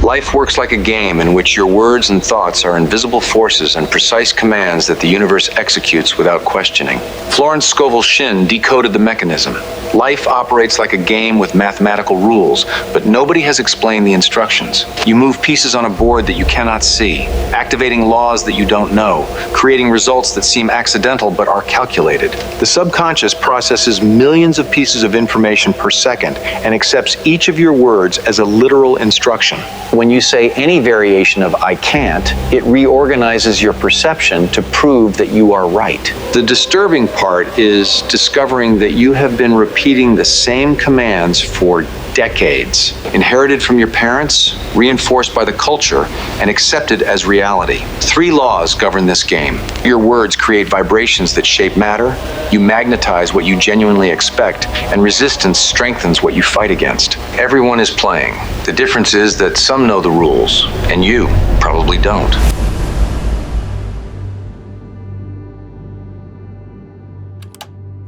Life works like a game in which your words and thoughts are invisible forces and precise commands that the universe executes without questioning. Florence Scovel Shinn decoded the mechanism. Life operates like a game with mathematical rules, but nobody has explained the instructions. You move pieces on a board that you cannot see, activating laws that you don't know, creating results that seem accidental but are calculated. The subconscious processes millions of pieces of information per second and accepts each of your words as a literal instruction. When you say any variation of "I can't," it reorganizes your perception to prove that you are right. The disturbing part is discovering that you have been repeating the same commands for decades, inherited from your parents, reinforced by the culture, and accepted as reality. 3 laws govern this game. Your words create vibrations that shape matter, you magnetize what you genuinely expect, and resistance strengthens what you fight against. Everyone is playing. The difference is that some know the rules, and you probably don't.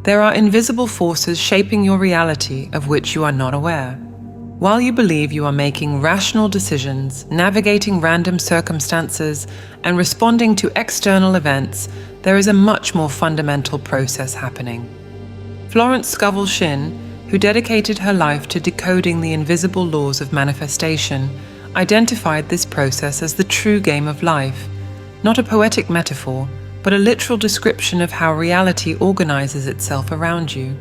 There are invisible forces shaping your reality of which you are not aware. While you believe you are making rational decisions, navigating random circumstances, and responding to external events, there is a much more fundamental process happening. Florence Scovel Shinn, who dedicated her life to decoding the invisible laws of manifestation, identified this process as the true game of life, not a poetic metaphor, but a literal description of how reality organizes itself around you.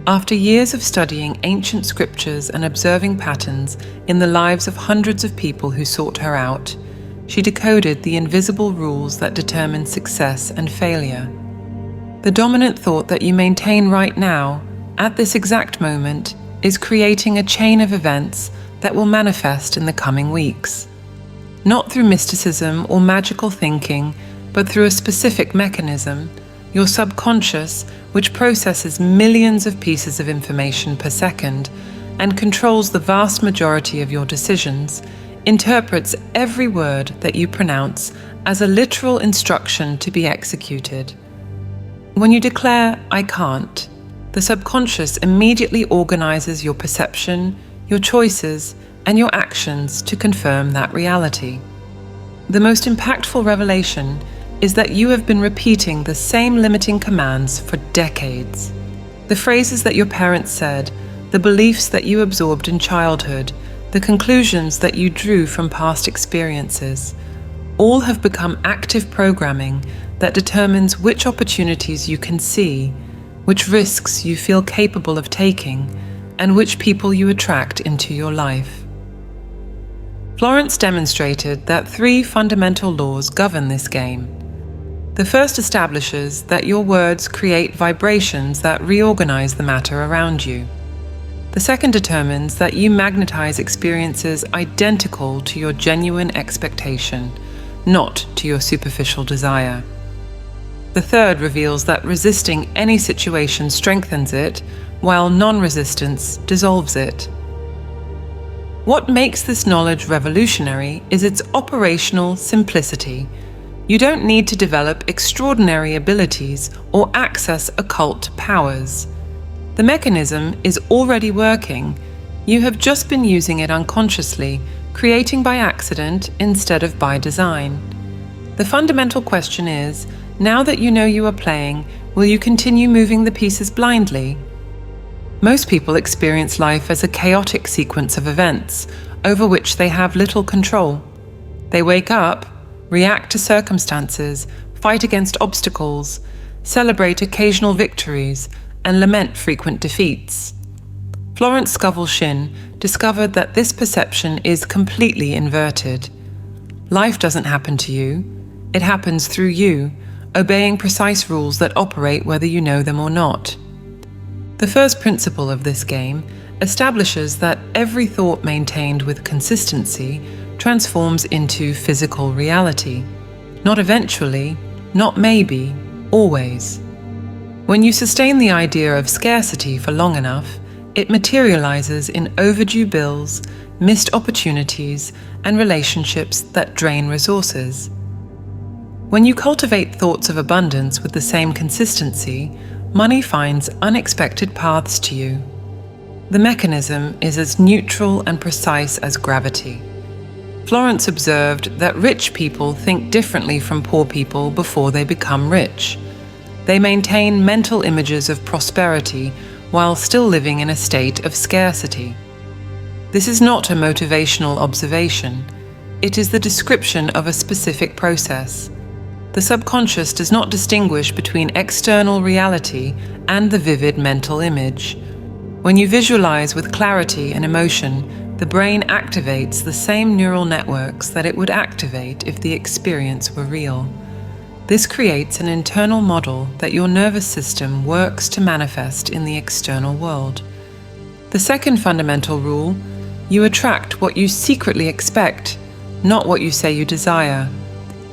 After years of studying ancient scriptures and observing patterns in the lives of hundreds of people who sought her out, she decoded the invisible rules that determine success and failure. The dominant thought that you maintain right now, at this exact moment, is creating a chain of events that will manifest in the coming weeks. Not through mysticism or magical thinking, but through a specific mechanism, your subconscious, which processes millions of pieces of information per second and controls the vast majority of your decisions, interprets every word that you pronounce as a literal instruction to be executed. When you declare, "I can't," the subconscious immediately organizes your perception, your choices, and your actions to confirm that reality. The most impactful revelation is that you have been repeating the same limiting commands for decades. The phrases that your parents said, the beliefs that you absorbed in childhood, the conclusions that you drew from past experiences, all have become active programming that determines which opportunities you can see, which risks you feel capable of taking, and which people you attract into your life. Florence demonstrated that 3 fundamental laws govern this game. The first establishes that your words create vibrations that reorganize the matter around you. The second determines that you magnetize experiences identical to your genuine expectation, not to your superficial desire. The third reveals that resisting any situation strengthens it, while non-resistance dissolves it. What makes this knowledge revolutionary is its operational simplicity. You don't need to develop extraordinary abilities or access occult powers. The mechanism is already working. You have just been using it unconsciously, creating by accident instead of by design. The fundamental question is, now that you know you are playing, will you continue moving the pieces blindly? Most people experience life as a chaotic sequence of events over which they have little control. They wake up, react to circumstances, fight against obstacles, celebrate occasional victories, and lament frequent defeats. Florence Scovel Shinn discovered that this perception is completely inverted. Life doesn't happen to you, it happens through you, obeying precise rules that operate whether you know them or not. The first principle of this game establishes that every thought maintained with consistency transforms into physical reality. Not eventually, not maybe, always. When you sustain the idea of scarcity for long enough, it materializes in overdue bills, missed opportunities, and relationships that drain resources. When you cultivate thoughts of abundance with the same consistency, money finds unexpected paths to you. The mechanism is as neutral and precise as gravity. Florence observed that rich people think differently from poor people before they become rich. They maintain mental images of prosperity while still living in a state of scarcity. This is not a motivational observation. It is the description of a specific process. The subconscious does not distinguish between external reality and the vivid mental image. When you visualize with clarity and emotion, the brain activates the same neural networks that it would activate if the experience were real. This creates an internal model that your nervous system works to manifest in the external world. The second fundamental rule: you attract what you secretly expect, not what you say you desire.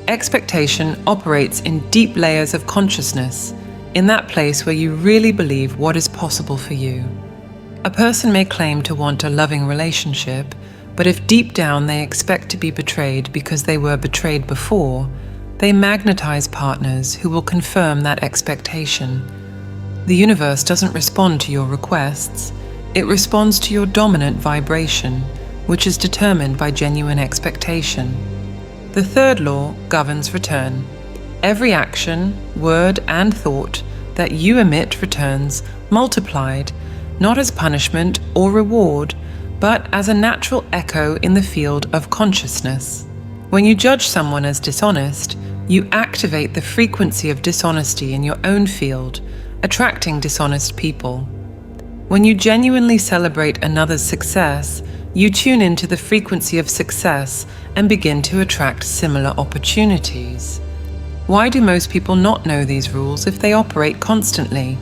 Expectation operates in deep layers of consciousness, in that place where you really believe what is possible for you. A person may claim to want a loving relationship, but if deep down they expect to be betrayed because they were betrayed before, they magnetize partners who will confirm that expectation. The universe doesn't respond to your requests, it responds to your dominant vibration, which is determined by genuine expectation. The third law governs return. Every action, word, and thought that you emit returns multiplied, not as punishment or reward, but as a natural echo in the field of consciousness. When you judge someone as dishonest, you activate the frequency of dishonesty in your own field, attracting dishonest people. When you genuinely celebrate another's success, you tune into the frequency of success and begin to attract similar opportunities. Why do most people not know these rules if they operate constantly?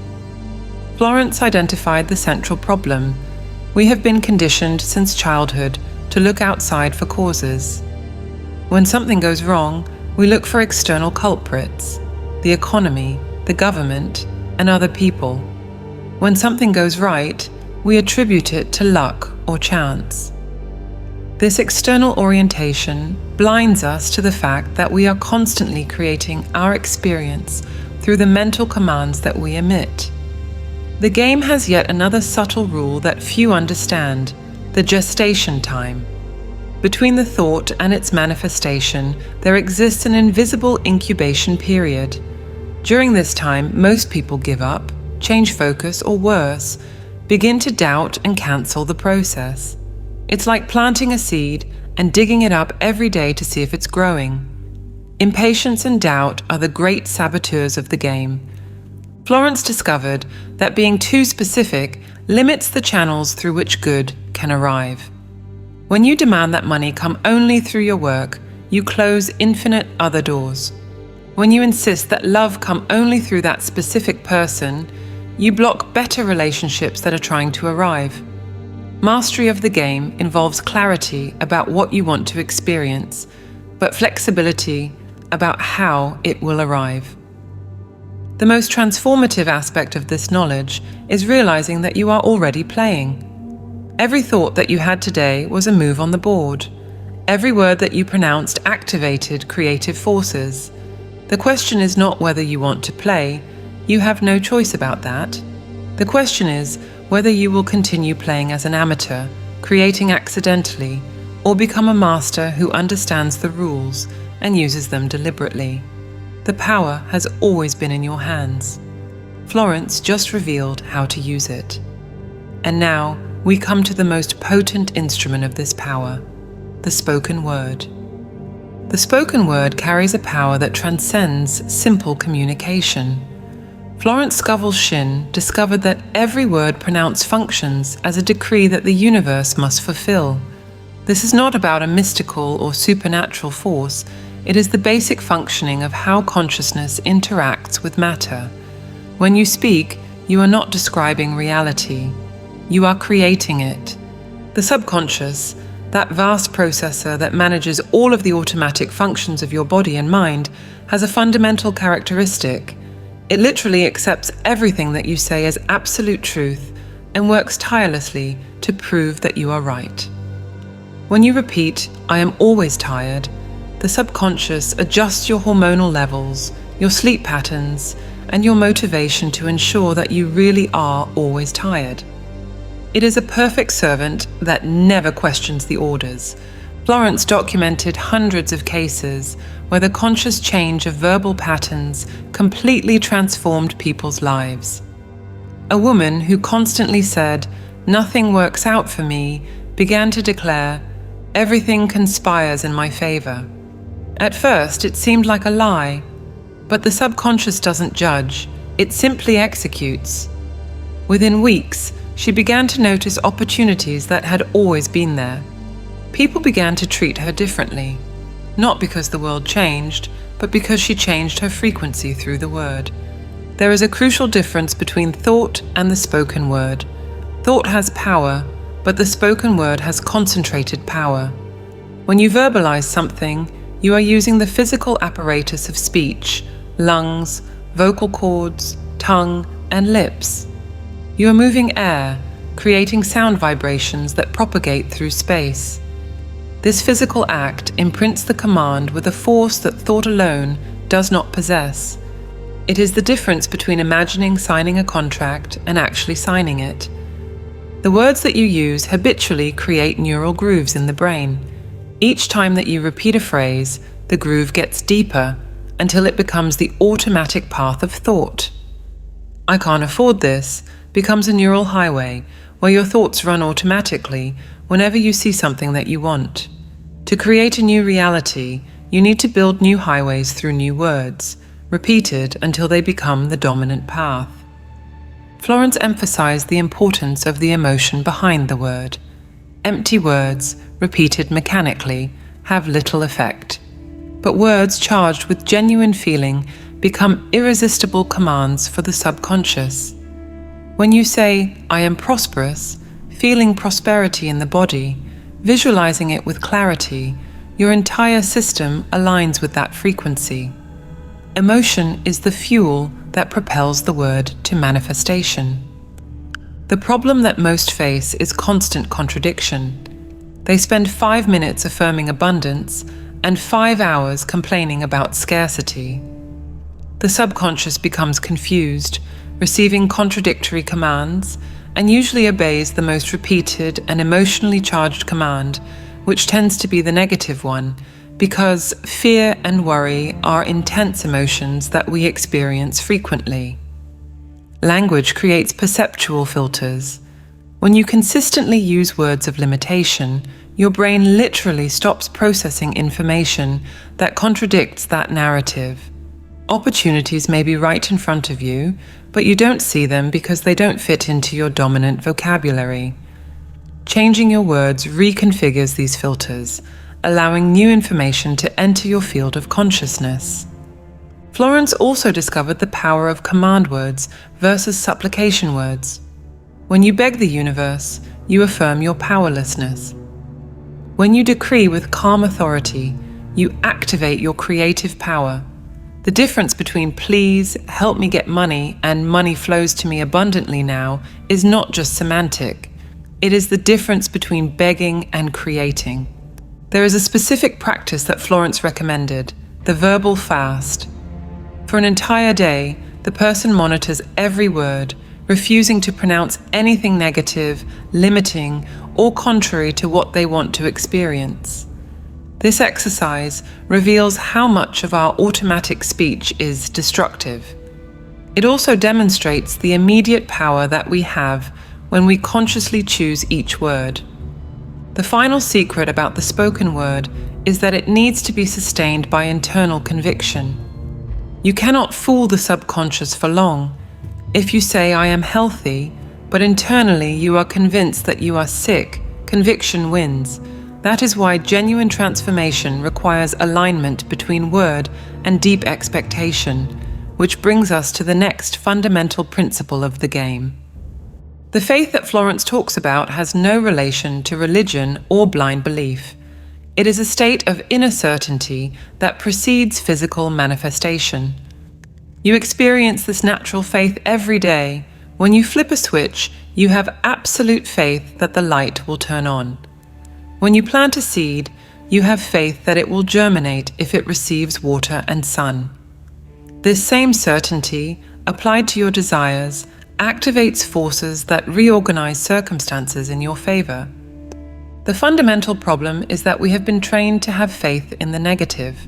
Florence identified the central problem. We have been conditioned since childhood to look outside for causes. When something goes wrong, we look for external culprits: the economy, the government, and other people. When something goes right, we attribute it to luck or chance. This external orientation blinds us to the fact that we are constantly creating our experience through the mental commands that we emit. The game has yet another subtle rule that few understand: the gestation time. Between the thought and its manifestation, there exists an invisible incubation period. During this time, most people give up, change focus, or worse, begin to doubt and cancel the process. It's like planting a seed and digging it up every day to see if it's growing. Impatience and doubt are the great saboteurs of the game. Florence discovered that being too specific limits the channels through which good can arrive. When you demand that money come only through your work, you close infinite other doors. When you insist that love come only through that specific person, you block better relationships that are trying to arrive. Mastery of the game involves clarity about what you want to experience, but flexibility about how it will arrive. The most transformative aspect of this knowledge is realizing that you are already playing. Every thought that you had today was a move on the board. Every word that you pronounced activated creative forces. The question is not whether you want to play. You have no choice about that. The question is whether you will continue playing as an amateur, creating accidentally, or become a master who understands the rules and uses them deliberately. The power has always been in your hands. Florence just revealed how to use it. And now we come to the most potent instrument of this power, the spoken word. The spoken word carries a power that transcends simple communication. Florence Scovel Shinn discovered that every word pronounced functions as a decree that the universe must fulfill. This is not about a mystical or supernatural force. It is the basic functioning of how consciousness interacts with matter. When you speak, you are not describing reality. You are creating it. The subconscious, that vast processor that manages all of the automatic functions of your body and mind, has a fundamental characteristic. It literally accepts everything that you say as absolute truth and works tirelessly to prove that you are right. When you repeat, "I am always tired," the subconscious adjusts your hormonal levels, your sleep patterns, and your motivation to ensure that you really are always tired. It is a perfect servant that never questions the orders, Florence documented hundreds of cases where the conscious change of verbal patterns completely transformed people's lives. A woman who constantly said, "Nothing works out for me," began to declare, "Everything conspires in my favor." At first, it seemed like a lie, but the subconscious doesn't judge, it simply executes. Within weeks, she began to notice opportunities that had always been there. People began to treat her differently, not because the world changed, but because she changed her frequency through the word. There is a crucial difference between thought and the spoken word. Thought has power, but the spoken word has concentrated power. When you verbalize something, you are using the physical apparatus of speech, lungs, vocal cords, tongue, and lips. You are moving air, creating sound vibrations that propagate through space. This physical act imprints the command with a force that thought alone does not possess. It is the difference between imagining signing a contract and actually signing it. The words that you use habitually create neural grooves in the brain. Each time that you repeat a phrase, the groove gets deeper until it becomes the automatic path of thought. "I can't afford this" becomes a neural highway where your thoughts run automatically whenever you see something that you want. To create a new reality, you need to build new highways through new words, repeated until they become the dominant path. Florence emphasized the importance of the emotion behind the word. Empty words, repeated mechanically, have little effect. But words charged with genuine feeling become irresistible commands for the subconscious. When you say, "I am prosperous," feeling prosperity in the body, visualizing it with clarity, your entire system aligns with that frequency. Emotion is the fuel that propels the word to manifestation. The problem that most face is constant contradiction. They spend 5 minutes affirming abundance and 5 hours complaining about scarcity. The subconscious becomes confused, receiving contradictory commands, and usually obeys the most repeated and emotionally charged command, which tends to be the negative one, because fear and worry are intense emotions that we experience frequently. Language creates perceptual filters. When you consistently use words of limitation, your brain literally stops processing information that contradicts that narrative. Opportunities may be right in front of you, but you don't see them because they don't fit into your dominant vocabulary. Changing your words reconfigures these filters, allowing new information to enter your field of consciousness. Florence also discovered the power of command words versus supplication words. When you beg the universe, you affirm your powerlessness. When you decree with calm authority, you activate your creative power. The difference between "please help me get money" and "money flows to me abundantly now" is not just semantic. It is the difference between begging and creating. There is a specific practice that Florence recommended, the verbal fast. For an entire day, the person monitors every word, refusing to pronounce anything negative, limiting, or contrary to what they want to experience. This exercise reveals how much of our automatic speech is destructive. It also demonstrates the immediate power that we have when we consciously choose each word. The final secret about the spoken word is that it needs to be sustained by internal conviction. You cannot fool the subconscious for long. If you say, "I am healthy," but internally you are convinced that you are sick, conviction wins. That is why genuine transformation requires alignment between word and deep expectation, which brings us to the next fundamental principle of the game. The faith that Florence talks about has no relation to religion or blind belief. It is a state of inner certainty that precedes physical manifestation. You experience this natural faith every day. When you flip a switch, you have absolute faith that the light will turn on. When you plant a seed, you have faith that it will germinate if it receives water and sun. This same certainty, applied to your desires, activates forces that reorganize circumstances in your favor. The fundamental problem is that we have been trained to have faith in the negative.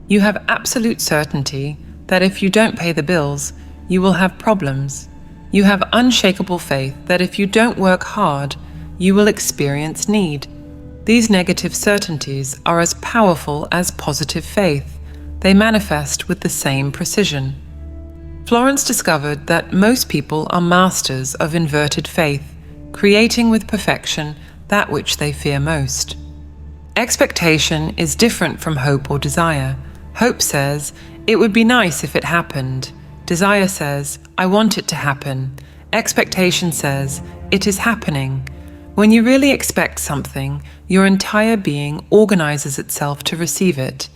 You have absolute certainty that if you don't pay the bills, you will have problems. You have unshakable faith that if you don't work hard, you will experience need. These negative certainties are as powerful as positive faith. They manifest with the same precision. Florence discovered that most people are masters of inverted faith, creating with perfection that which they fear most. Expectation is different from hope or desire. Hope says, it would be nice if it happened. Desire says, I want it to happen. Expectation says, it is happening. When you really expect something, your entire being organizes itself to receive it.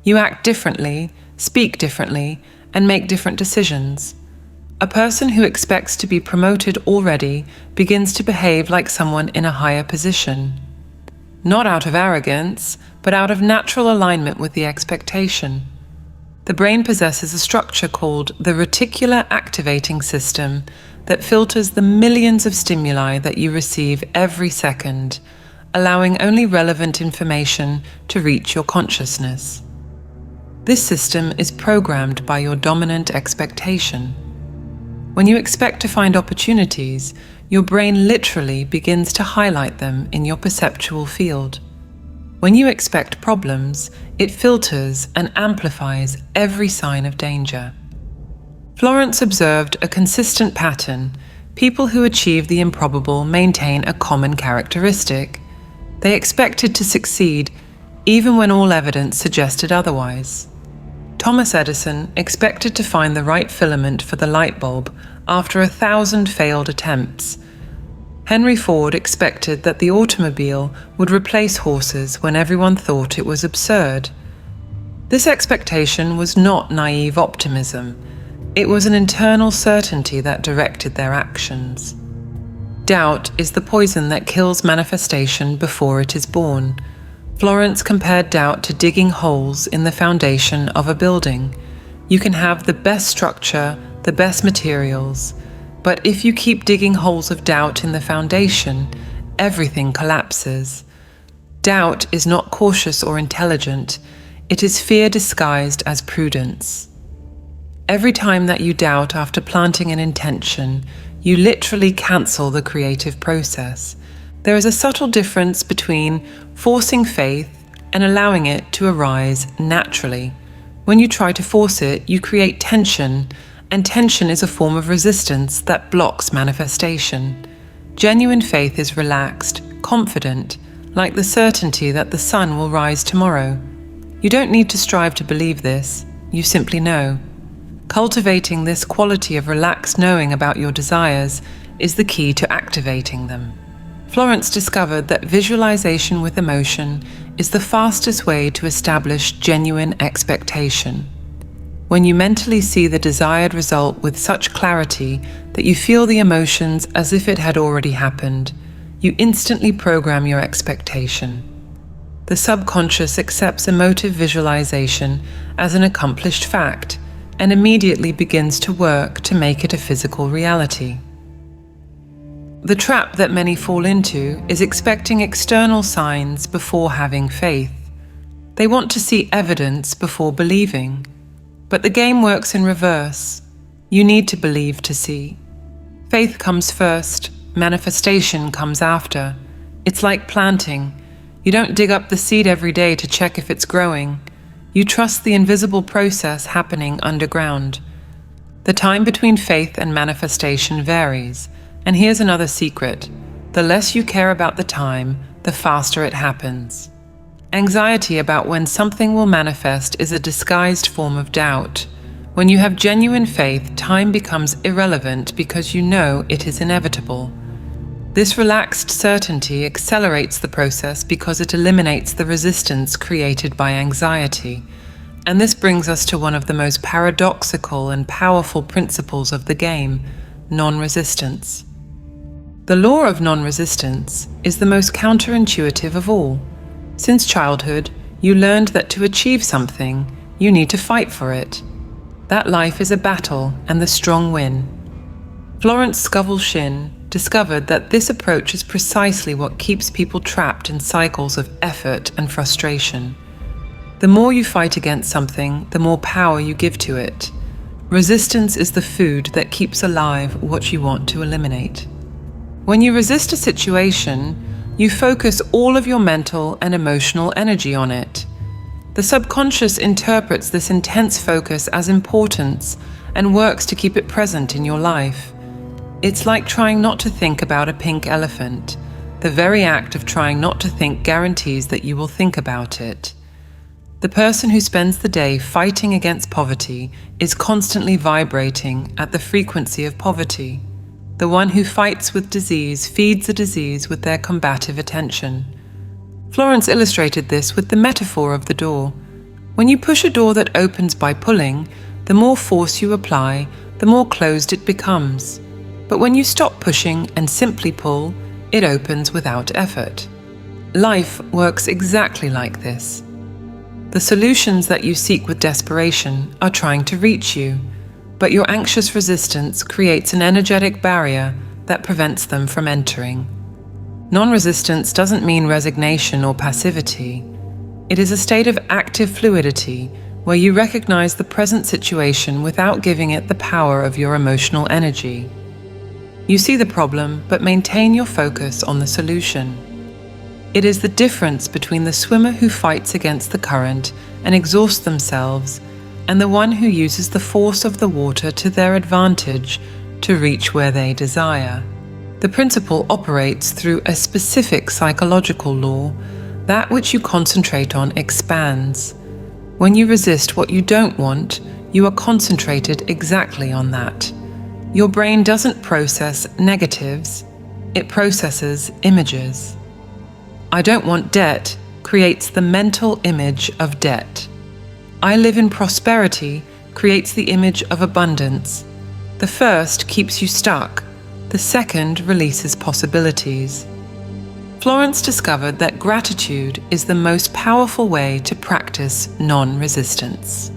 You act differently, speak differently, and make different decisions. A person who expects to be promoted already begins to behave like someone in a higher position. Not out of arrogance, but out of natural alignment with the expectation. The brain possesses a structure called the reticular activating system that filters the millions of stimuli that you receive every second, allowing only relevant information to reach your consciousness. This system is programmed by your dominant expectation. When you expect to find opportunities, your brain literally begins to highlight them in your perceptual field. When you expect problems, it filters and amplifies every sign of danger. Florence observed a consistent pattern. People who achieve the improbable maintain a common characteristic. They expected to succeed even when all evidence suggested otherwise. Thomas Edison expected to find the right filament for the light bulb after 1,000 failed attempts. Henry Ford expected that the automobile would replace horses when everyone thought it was absurd. This expectation was not naive optimism. It was an internal certainty that directed their actions. Doubt is the poison that kills manifestation before it is born. Florence compared doubt to digging holes in the foundation of a building. You can have the best structure, the best materials, but if you keep digging holes of doubt in the foundation, everything collapses. Doubt is not cautious or intelligent. It is fear disguised as prudence. Every time that you doubt after planting an intention, you literally cancel the creative process. There is a subtle difference between forcing faith and allowing it to arise naturally. When you try to force it, you create tension, and tension is a form of resistance that blocks manifestation. Genuine faith is relaxed, confident, like the certainty that the sun will rise tomorrow. You don't need to strive to believe this, you simply know. Cultivating this quality of relaxed knowing about your desires is the key to activating them. Florence discovered that visualization with emotion is the fastest way to establish genuine expectation. When you mentally see the desired result with such clarity that you feel the emotions as if it had already happened, you instantly program your expectation. The subconscious accepts emotive visualization as an accomplished fact and immediately begins to work to make it a physical reality. The trap that many fall into is expecting external signs before having faith. They want to see evidence before believing. But the game works in reverse. You need to believe to see. Faith comes first, manifestation comes after. It's like planting. You don't dig up the seed every day to check if it's growing. You trust the invisible process happening underground. The time between faith and manifestation varies. And here's another secret. The less you care about the time, the faster it happens. Anxiety about when something will manifest is a disguised form of doubt. When you have genuine faith, time becomes irrelevant because you know it is inevitable. This relaxed certainty accelerates the process because it eliminates the resistance created by anxiety. And this brings us to one of the most paradoxical and powerful principles of the game, non-resistance. The law of non-resistance is the most counterintuitive of all. Since childhood, you learned that to achieve something, you need to fight for it. That life is a battle and the strong win. Florence Scovel Shinn, discovered that this approach is precisely what keeps people trapped in cycles of effort and frustration. The more you fight against something, the more power you give to it. Resistance is the food that keeps alive what you want to eliminate. When you resist a situation, you focus all of your mental and emotional energy on it. The subconscious interprets this intense focus as importance and works to keep it present in your life. It's like trying not to think about a pink elephant. The very act of trying not to think guarantees that you will think about it. The person who spends the day fighting against poverty is constantly vibrating at the frequency of poverty. The one who fights with disease feeds the disease with their combative attention. Florence illustrated this with the metaphor of the door. When you push a door that opens by pulling, the more force you apply, the more closed it becomes. But when you stop pushing and simply pull, it opens without effort. Life works exactly like this. The solutions that you seek with desperation are trying to reach you, but your anxious resistance creates an energetic barrier that prevents them from entering. Non-resistance doesn't mean resignation or passivity. It is a state of active fluidity where you recognize the present situation without giving it the power of your emotional energy. You see the problem, but maintain your focus on the solution. It is the difference between the swimmer who fights against the current and exhausts themselves and the one who uses the force of the water to their advantage to reach where they desire. The principle operates through a specific psychological law. That which you concentrate on expands. When you resist what you don't want, you are concentrated exactly on that. Your brain doesn't process negatives, it processes images. I don't want debt creates the mental image of debt. I live in prosperity creates the image of abundance. The first keeps you stuck, the second releases possibilities. Florence discovered that gratitude is the most powerful way to practice non-resistance.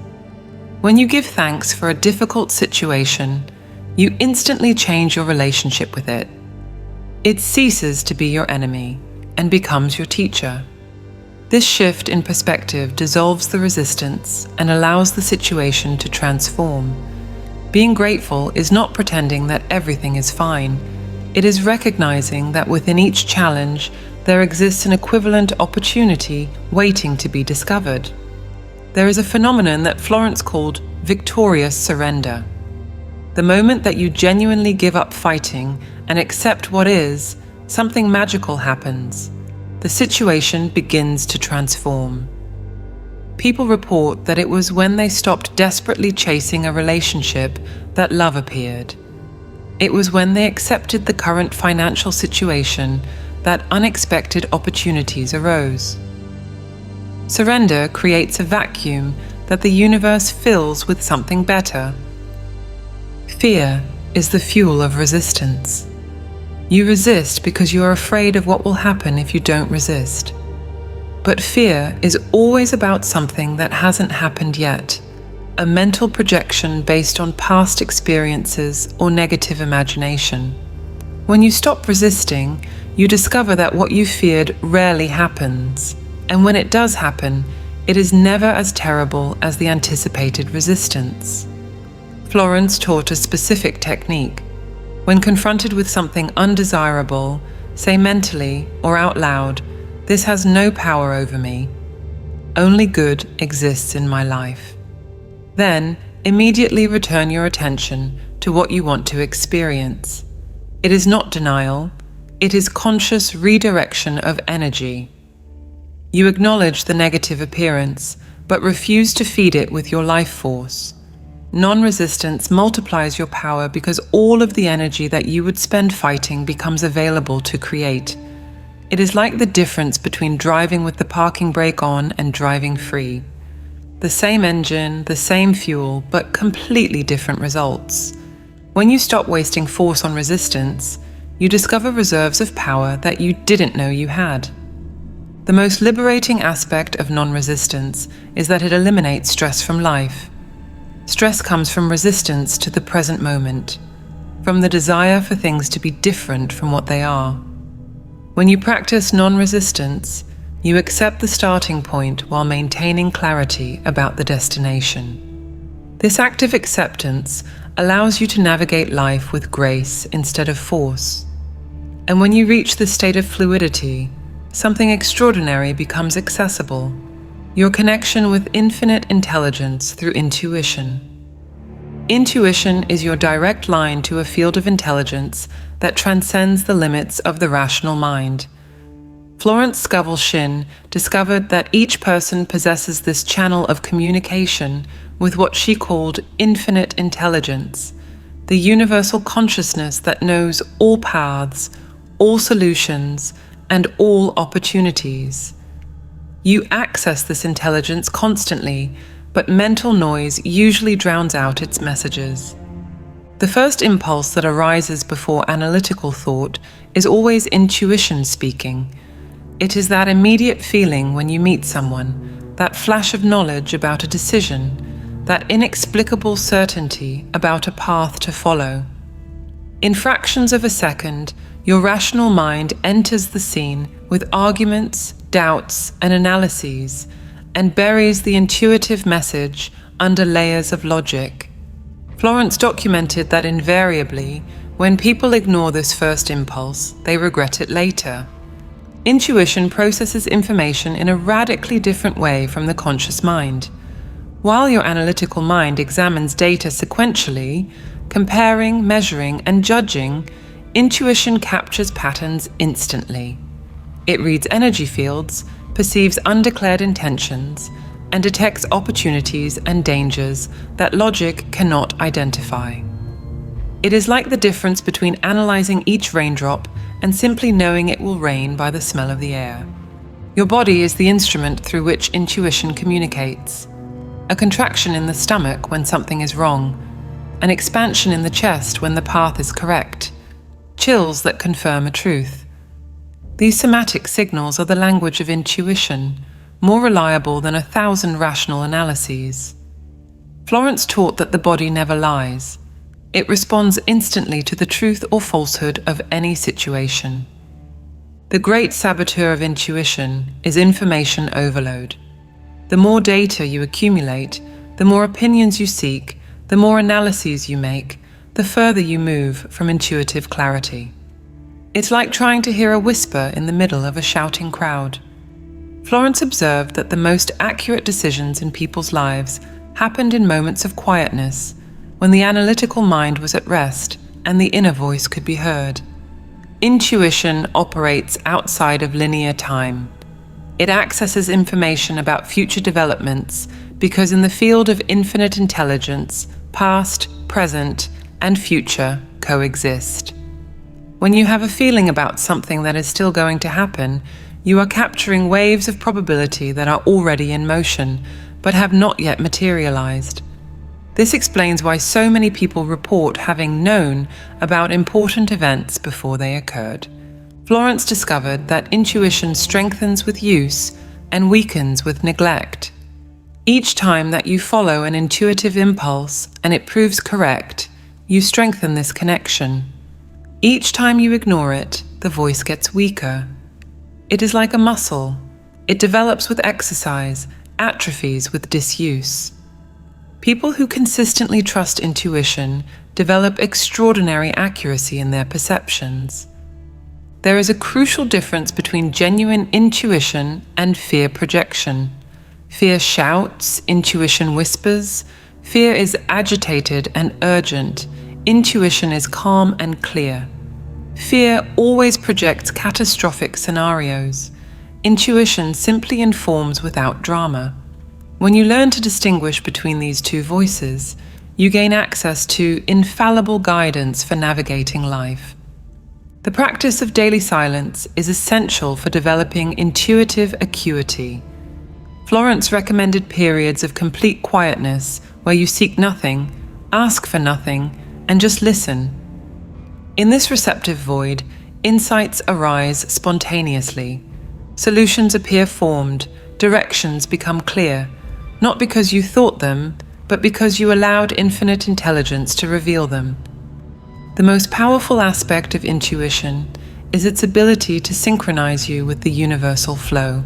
When you give thanks for a difficult situation, you instantly change your relationship with it. It ceases to be your enemy and becomes your teacher. This shift in perspective dissolves the resistance and allows the situation to transform. Being grateful is not pretending that everything is fine. It is recognizing that within each challenge, there exists an equivalent opportunity waiting to be discovered. There is a phenomenon that Florence called victorious surrender. The moment that you genuinely give up fighting and accept what is, something magical happens. The situation begins to transform. People report that it was when they stopped desperately chasing a relationship that love appeared. It was when they accepted the current financial situation that unexpected opportunities arose. Surrender creates a vacuum that the universe fills with something better. Fear is the fuel of resistance. You resist because you are afraid of what will happen if you don't resist. But fear is always about something that hasn't happened yet, a mental projection based on past experiences or negative imagination. When you stop resisting, you discover that what you feared rarely happens, and when it does happen, it is never as terrible as the anticipated resistance. Florence taught a specific technique. When confronted with something undesirable, say mentally or out loud, "This has no power over me. Only good exists in my life." Then, immediately return your attention to what you want to experience. It is not denial, it is conscious redirection of energy. You acknowledge the negative appearance, but refuse to feed it with your life force. Non-resistance multiplies your power because all of the energy that you would spend fighting becomes available to create. It is like the difference between driving with the parking brake on and driving free. The same engine, the same fuel, but completely different results. When you stop wasting force on resistance, you discover reserves of power that you didn't know you had. The most liberating aspect of non-resistance is that it eliminates stress from life. Stress comes from resistance to the present moment. from the desire for things to be different from what they are. When you practice non-resistance, you accept the starting point while maintaining clarity about the destination. This active acceptance allows you to navigate life with grace instead of force. And when you reach this state of fluidity, something extraordinary becomes accessible: your connection with infinite intelligence through intuition. Intuition is your direct line to a field of intelligence that transcends the limits of the rational mind. Florence Scovel Shinn discovered that each person possesses this channel of communication with what she called infinite intelligence, the universal consciousness that knows all paths, all solutions, and all opportunities. You access this intelligence constantly, but mental noise usually drowns out its messages. The first impulse that arises before analytical thought is always intuition speaking. It is that immediate feeling when you meet someone, that flash of knowledge about a decision, that inexplicable certainty about a path to follow. In fractions of a second, your rational mind enters the scene with arguments, doubts, and analyses, and buries the intuitive message under layers of logic. Florence documented that invariably, when people ignore this first impulse, they regret it later. Intuition processes information in a radically different way from the conscious mind. While your analytical mind examines data sequentially, comparing, measuring, and judging, intuition captures patterns instantly. It reads energy fields, perceives undeclared intentions, and detects opportunities and dangers that logic cannot identify. It is like the difference between analyzing each raindrop and simply knowing it will rain by the smell of the air. Your body is the instrument through which intuition communicates. A contraction in the stomach when something is wrong, an expansion in the chest when the path is correct, chills that confirm a truth. These somatic signals are the language of intuition, more reliable than 1,000 rational analyses. Florence taught that the body never lies. It responds instantly to the truth or falsehood of any situation. The great saboteur of intuition is information overload. The more data you accumulate, the more opinions you seek, the more analyses you make, the further you move from intuitive clarity. It's like trying to hear a whisper in the middle of a shouting crowd. Florence observed that the most accurate decisions in people's lives happened in moments of quietness, when the analytical mind was at rest and the inner voice could be heard. Intuition operates outside of linear time. It accesses information about future developments because in the field of infinite intelligence, past, present, and future coexist. When you have a feeling about something that is still going to happen, you are capturing waves of probability that are already in motion, but have not yet materialized. This explains why so many people report having known about important events before they occurred. Florence discovered that intuition strengthens with use and weakens with neglect. Each time that you follow an intuitive impulse and it proves correct, you strengthen this connection. Each time you ignore it, the voice gets weaker. It is like a muscle. It develops with exercise, atrophies with disuse. People who consistently trust intuition develop extraordinary accuracy in their perceptions. There is a crucial difference between genuine intuition and fear projection. Fear shouts, intuition whispers. Fear is agitated and urgent. Intuition is calm and clear. Fear always projects catastrophic scenarios. Intuition simply informs without drama. When you learn to distinguish between these two voices, you gain access to infallible guidance for navigating life. The practice of daily silence is essential for developing intuitive acuity. Florence recommended periods of complete quietness where you seek nothing, ask for nothing, and just listen. In this receptive void, insights arise spontaneously. Solutions appear formed, directions become clear, not because you thought them, but because you allowed infinite intelligence to reveal them. The most powerful aspect of intuition is its ability to synchronize you with the universal flow.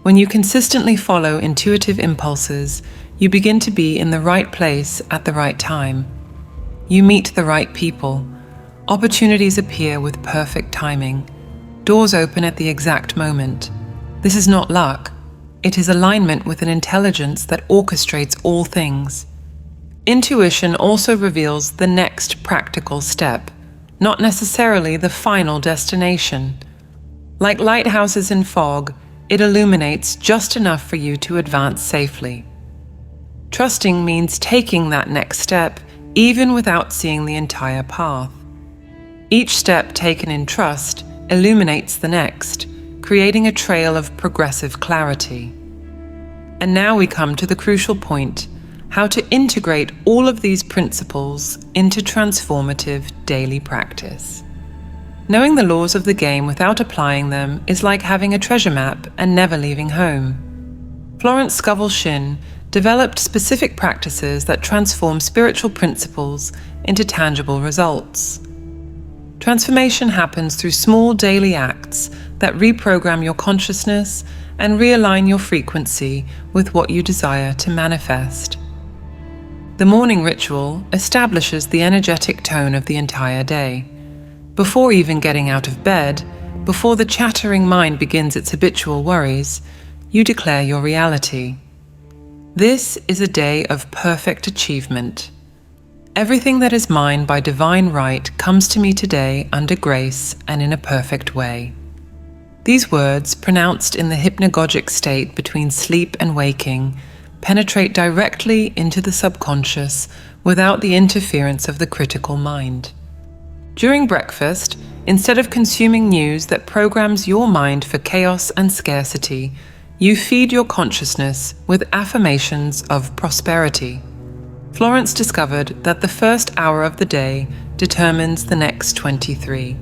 When you consistently follow intuitive impulses, you begin to be in the right place at the right time. You meet the right people. Opportunities appear with perfect timing. Doors open at the exact moment. This is not luck. It is alignment with an intelligence that orchestrates all things. Intuition also reveals the next practical step, not necessarily the final destination. Like lighthouses in fog, it illuminates just enough for you to advance safely. Trusting means taking that next step, even without seeing the entire path. Each step taken in trust illuminates the next, creating a trail of progressive clarity. And now we come to the crucial point: how to integrate all of these principles into transformative daily practice. Knowing the laws of the game without applying them is like having a treasure map and never leaving home. Florence Scovel Shinn developed specific practices that transform spiritual principles into tangible results. Transformation happens through small daily acts that reprogram your consciousness and realign your frequency with what you desire to manifest. The morning ritual establishes the energetic tone of the entire day. Before even getting out of bed, before the chattering mind begins its habitual worries, you declare your reality. This is a day of perfect achievement. Everything that is mine by divine right comes to me today under grace and in a perfect way. These words, pronounced in the hypnagogic state between sleep and waking, penetrate directly into the subconscious without the interference of the critical mind. During breakfast, instead of consuming news that programs your mind for chaos and scarcity, you feed your consciousness with affirmations of prosperity. Florence discovered that the first hour of the day determines the next 23.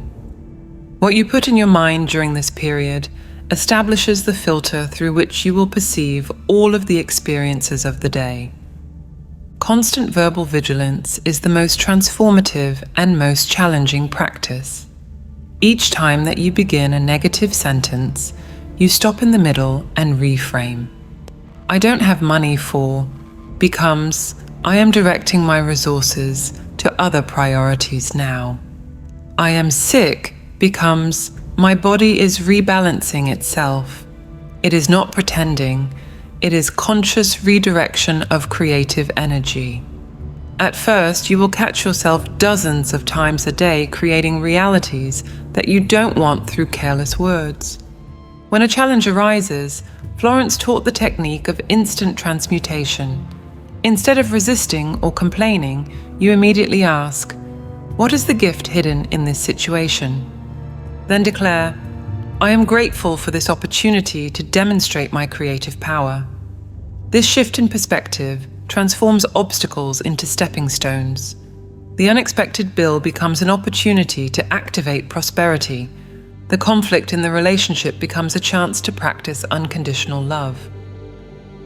What you put in your mind during this period establishes the filter through which you will perceive all of the experiences of the day. Constant verbal vigilance is the most transformative and most challenging practice. Each time that you begin a negative sentence, you stop in the middle and reframe. I don't have money for becomes I am directing my resources to other priorities now. I am sick becomes my body is rebalancing itself. It is not pretending. It is conscious redirection of creative energy. At first, you will catch yourself dozens of times a day creating realities that you don't want through careless words. When a challenge arises, Florence taught the technique of instant transmutation. Instead of resisting or complaining, you immediately ask, "What is the gift hidden in this situation?" Then declare, "I am grateful for this opportunity to demonstrate my creative power." This shift in perspective transforms obstacles into stepping stones. The unexpected bill becomes an opportunity to activate prosperity. The conflict in the relationship becomes a chance to practice unconditional love.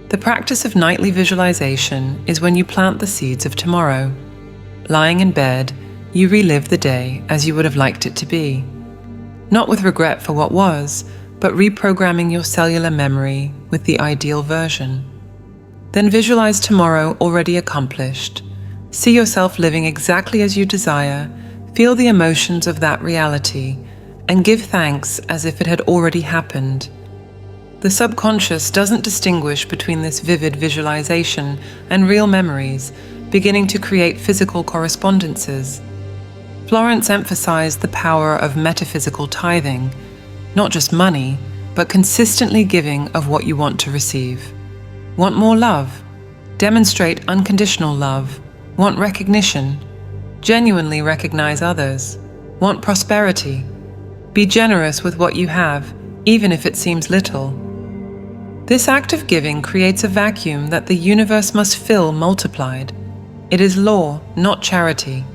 The practice of nightly visualization is when you plant the seeds of tomorrow. Lying in bed, you relive the day as you would have liked it to be. Not with regret for what was, but reprogramming your cellular memory with the ideal version. Then visualize tomorrow already accomplished. See yourself living exactly as you desire, feel the emotions of that reality, and give thanks as if it had already happened. The subconscious doesn't distinguish between this vivid visualization and real memories, beginning to create physical correspondences. Florence emphasized the power of metaphysical tithing, not just money, but consistently giving of what you want to receive. Want more love? Demonstrate unconditional love. Want recognition? Genuinely recognize others. Want prosperity? Be generous with what you have, even if it seems little. This act of giving creates a vacuum that the universe must fill multiplied. It is law, not charity.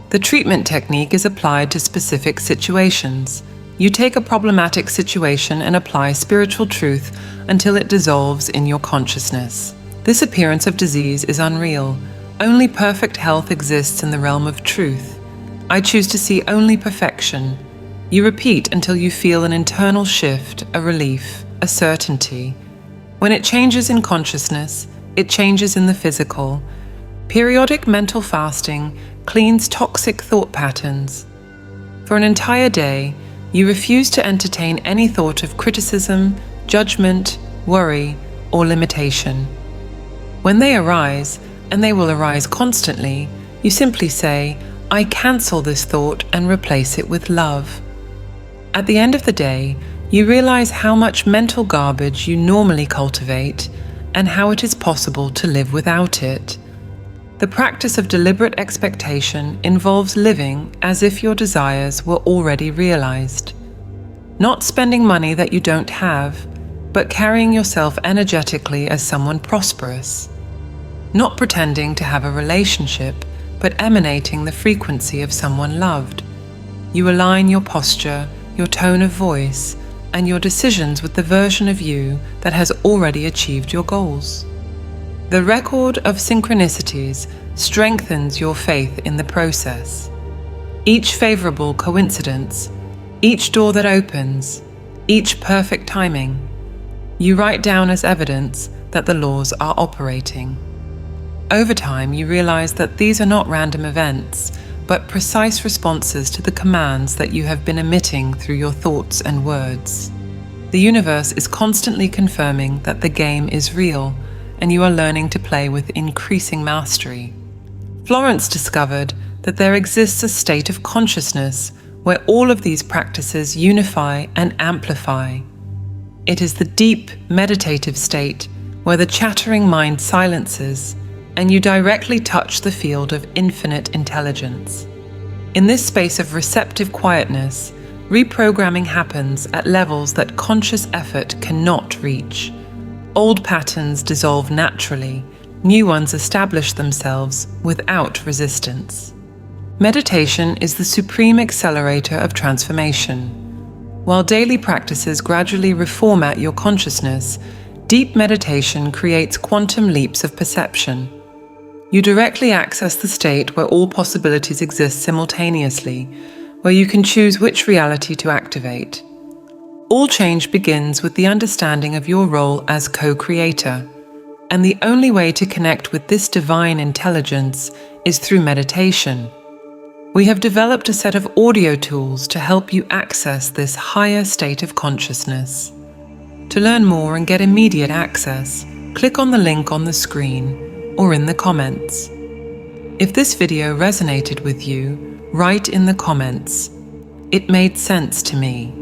The treatment technique is applied to specific situations. You take a problematic situation and apply spiritual truth until it dissolves in your consciousness. This appearance of disease is unreal. Only perfect health exists in the realm of truth. I choose to see only perfection. You repeat until you feel an internal shift, a relief, a certainty. When it changes in consciousness, it changes in the physical. Periodic mental fasting cleans toxic thought patterns. For an entire day, you refuse to entertain any thought of criticism, judgment, worry, or limitation. When they arise, and they will arise constantly, you simply say, I cancel this thought and replace it with love. At the end of the day, you realize how much mental garbage you normally cultivate and how it is possible to live without it. The practice of deliberate expectation involves living as if your desires were already realized. Not spending money that you don't have, but carrying yourself energetically as someone prosperous. Not pretending to have a relationship, but emanating the frequency of someone loved. You align your posture, your tone of voice, and your decisions with the version of you that has already achieved your goals. The record of synchronicities strengthens your faith in the process. Each favorable coincidence, each door that opens, each perfect timing, you write down as evidence that the laws are operating. Over time, you realize that these are not random events, but precise responses to the commands that you have been emitting through your thoughts and words. The universe is constantly confirming that the game is real, and you are learning to play with increasing mastery. Florence discovered that there exists a state of consciousness where all of these practices unify and amplify. It is the deep, meditative state where the chattering mind silences and you directly touch the field of infinite intelligence. In this space of receptive quietness, reprogramming happens at levels that conscious effort cannot reach. Old patterns dissolve naturally, new ones establish themselves without resistance. Meditation is the supreme accelerator of transformation. While daily practices gradually reformat your consciousness, deep meditation creates quantum leaps of perception. You directly access the state where all possibilities exist simultaneously, where you can choose which reality to activate. All change begins with the understanding of your role as co-creator, and the only way to connect with this divine intelligence is through meditation. We have developed a set of audio tools to help you access this higher state of consciousness. To learn more and get immediate access, click on the link on the screen or in the comments. If this video resonated with you, write in the comments, "It made sense to me."